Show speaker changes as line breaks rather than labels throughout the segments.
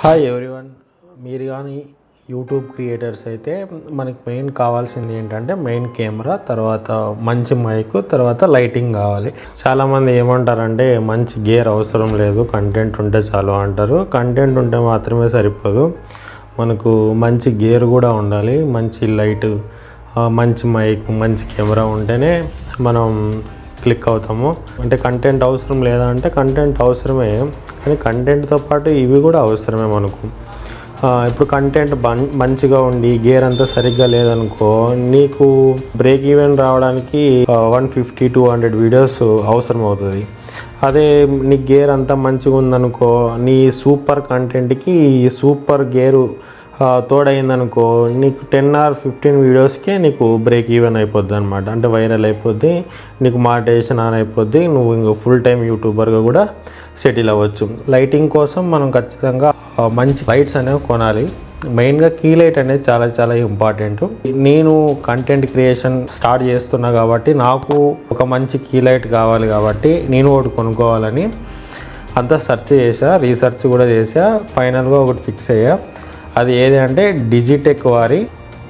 Hi everyone. మీరు కానీ YouTube creators అయితే మనకి మెయిన్ కావాల్సింది ఏంటంటే మెయిన్ కెమెరా, తర్వాత మంచి మైక్, తర్వాత లైటింగ్ కావాలి. చాలామంది ఏమంటారంటే మంచి గేర్ అవసరం లేదు, కంటెంట్ ఉంటే చాలు అంటారు. కంటెంట్ ఉంటే మాత్రమే సరిపోదు, మనకు మంచి గేర్ కూడా ఉండాలి, మంచి లైట్, మంచి మైక్, మంచి కెమెరా ఉంటేనే మనం క్లిక్ అవుతాము. అంటే కంటెంట్ అవసరం లేదా అంటే కంటెంట్ అవసరమే, కానీ కంటెంట్తో పాటు ఇవి కూడా అవసరమే మనకు. ఇప్పుడు కంటెంట్ మంచిగా ఉండి గేర్ అంతా సరిగ్గా లేదనుకో, నీకు బ్రేక్ ఈవెన్ రావడానికి 150-200 వీడియోస్ అవసరం అవుతుంది. అదే నీ గేర్ అంతా మంచిగా ఉందనుకో, నీ సూపర్ కంటెంట్కి సూపర్ గేరు తోడైందనుకో, నీకు 10 or 15 వీడియోస్కే నీకు బ్రేక్ ఈవెన్ అయిపోద్ది అనమాట. అంటే వైరల్ అయిపోద్ది, నీకు మానిటైజేషన్ ఆన్ అయిపోద్ది, నువ్వు ఇంకో ఫుల్ టైం యూట్యూబర్గా కూడా సెటిల్ అవ్వచ్చు. లైటింగ్ కోసం మనం ఖచ్చితంగా మంచి లైట్స్ అనేవి కొనాలి. మెయిన్గా కీ లైట్ అనేది చాలా చాలా ఇంపార్టెంట్. నేను కంటెంట్ క్రియేషన్ స్టార్ట్ చేస్తున్నా కాబట్టి నాకు ఒక మంచి కీ లైట్ కావాలి, కాబట్టి నేను ఒకటి కొనుక్కోవాలని అంతా సెర్చ్ చేసా, రీసెర్చ్ కూడా చేసా, ఫైనల్గా ఒకటి ఫిక్స్ అయ్యా. అది ఏది అంటే డిజిటెక్ వారి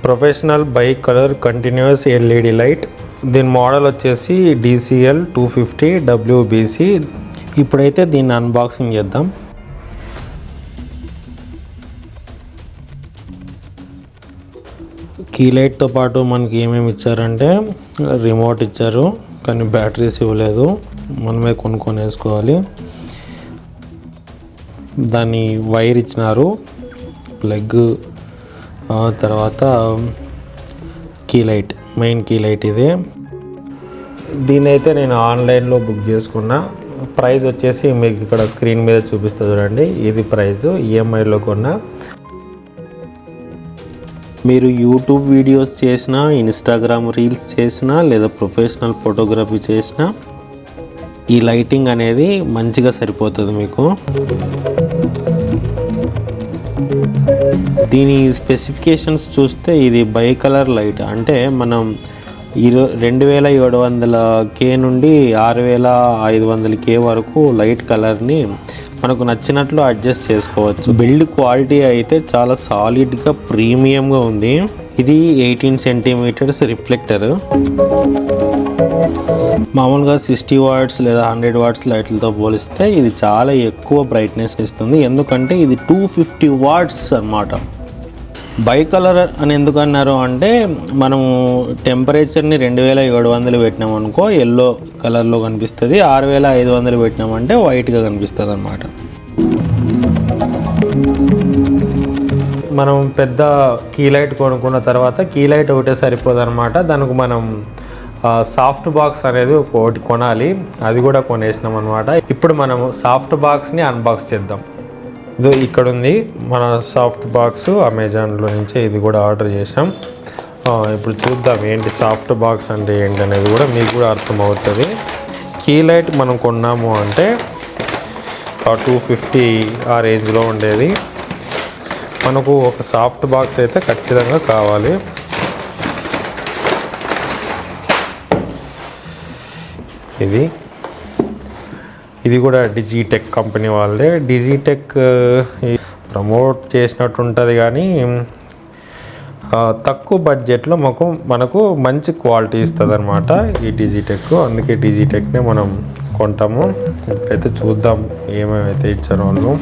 professional by colour continuous LED light. దీని మోడల్ వచ్చేసి DCL 250 WBC. ఇప్పుడైతే దీన్ని అన్బాక్సింగ్ చేద్దాం. కీ లైట్తో పాటు మనకి ఏమేమి ఇచ్చారంటే రిమోట్ ఇచ్చారు, కానీ బ్యాటరీస్ ఇవ్వలేదు, మనమే కొనుక్కొని వేసుకోవాలి. దాని వైర్ ఇచ్చినారు, ప్లగ్, తర్వాత key light, main key light ఇది. దీని అయితే నేను ఆన్లైన్లో బుక్ చేసుకున్నా. ప్రైస్ వచ్చేసి మీకు ఇక్కడ స్క్రీన్ మీద చూపిస్తా చూడండి, ఇది ప్రైస్. ఈఎంఐలో కొన్నా. మీరు యూట్యూబ్ వీడియోస్ చేసినా, ఇన్స్టాగ్రామ్ రీల్స్ చేసినా, లేదా ప్రొఫెషనల్ ఫోటోగ్రఫీ చేసినా ఈ లైటింగ్ అనేది మంచిగా సరిపోతుంది మీకు. దీని స్పెసిఫికేషన్స్ చూస్తే ఇది బై కలర్ లైట్, అంటే మనం 2700K నుండి 6500K వరకు లైట్ కలర్ని మనకు నచ్చినట్లు అడ్జస్ట్ చేసుకోవచ్చు. బిల్డ్ క్వాలిటీ అయితే చాలా సాలిడ్గా ప్రీమియంగా ఉంది. ఇది 18 సెంటీమీటర్స్ రిఫ్లెక్టర్. మామూలుగా 60 వాట్స్ లేదా 100 వాట్స్ లైట్లతో పోలిస్తే ఇది చాలా ఎక్కువ బ్రైట్నెస్ ఇస్తుంది, ఎందుకంటే ఇది 250 వాట్స్ అన్నమాట. బై కలర్ అని ఎందుకు అన్నారు అంటే, మనము టెంపరేచర్ని 2700 పెట్టినామనుకో ఎల్లో కలర్లో కనిపిస్తుంది, 6500 పెట్టినామంటే వైట్గా కనిపిస్తుంది అన్నమాట. మనం పెద్ద కీ లైట్ కొనుక్కున్న తర్వాత కీ లైట్ ఒకటే సరిపోదు అనమాట. దానికి మనం సాఫ్ట్ బాక్స్ అనేది ఒకటి కొనాలి, అది కూడా కొనేసినాం అనమాట. ఇప్పుడు మనము సాఫ్ట్ బాక్స్ని అన్బాక్స్ చేద్దాం. ఇది ఇక్కడ ఉంది మన సాఫ్ట్ బాక్స్, అమెజాన్లో నుంచే ఇది కూడా ఆర్డర్ చేసాం. ఇప్పుడు చూద్దాం ఏంటి సాఫ్ట్ బాక్స్ అంటే ఏంటి అనేది కూడా మీకు కూడా అర్థమవుతుంది. కీ లైట్ మనం కొన్నాము అంటే 250 ఆ రేంజ్లో ఉండేది. మనకు ఒక సాఫ్ట్ బాక్స్ అయితే ఖచ్చితంగా కావాలి. ఇది కూడా డిజిటెక్ కంపెనీ వాళ్ళే. డిజిటెక్ ప్రమోట్ చేసినట్టు ఉంటుంది, కానీ తక్కువ బడ్జెట్లో మనకు మంచి క్వాలిటీ ఇస్తుంది అనమాట ఈ డిజిటెక్. అందుకే డిజిటెక్నే మనం కొంటాము. ఇప్పుడైతే చూద్దాం ఏమేమైతే ఇచ్చారో వాళ్ళు.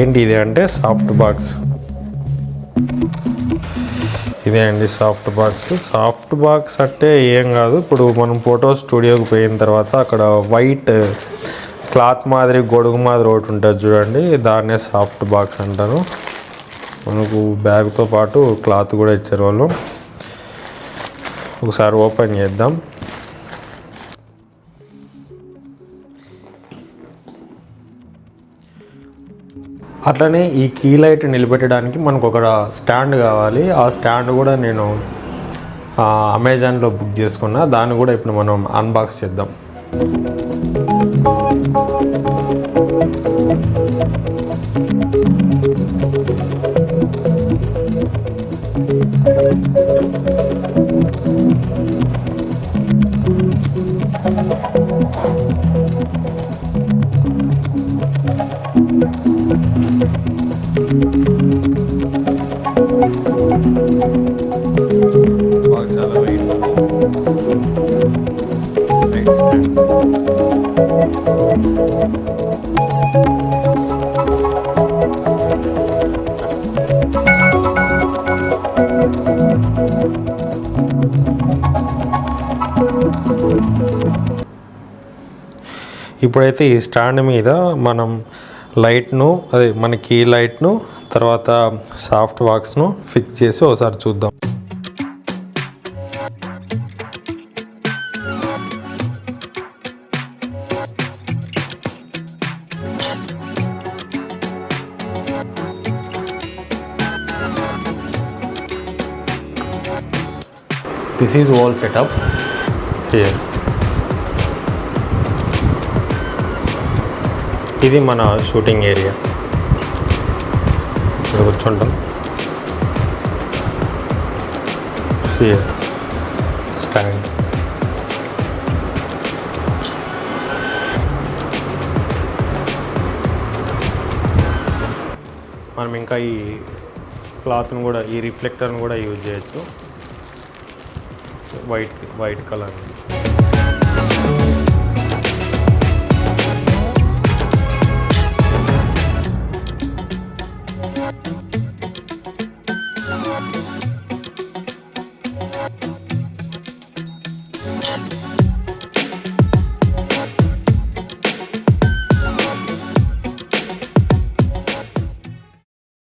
ఏంటి ఇది అంటే సాఫ్ట్ బాక్స్. ఇదే అండి సాఫ్ట్ బాక్స్. సాఫ్ట్ బాక్స్ అంటే ఏం కాదు, ఇప్పుడు మనం ఫోటో స్టూడియోకి పోయిన తర్వాత అక్కడ వైట్ క్లాత్ మాదిరి, గొడుగు మాదిరి ఒకటి ఉంటుంది చూడండి, దాన్నే సాఫ్ట్ బాక్స్ అంటారు. మనకు బ్యాగ్తో పాటు క్లాత్ కూడా ఇచ్చారు వాళ్ళు. ఒకసారి ఓపెన్ చేద్దాం. అట్లనే ఈ కీ లైట్ నిలబెట్టడానికి మనకు ఒక స్టాండ్ కావాలి. ఆ స్టాండ్ కూడా నేను అమెజాన్లో బుక్ చేసుకున్నా, దాన్ని కూడా ఇప్పుడు మనం అన్బాక్స్ చేద్దాం. బాగా చాలా వెయిట్ లైట్ స్టాండ్. ఇప్పుడైతే ఈ స్టాండ్ మీద మనం లైట్ను అదే మన కీ లైట్ను తర్వాత సాఫ్ట్ బాక్స్ను ఫిక్స్ చేసి ఒకసారి చూద్దాం. This is wall setup here. ఇది మన షూటింగ్ ఏరియా. ఇక్కడ కూర్చుంటాం. Here stand. మనం ఇంకా ఈ క్లాత్ను కూడా ఈ రిఫ్లెక్టర్ని కూడా యూజ్ చేయొచ్చు. White colour.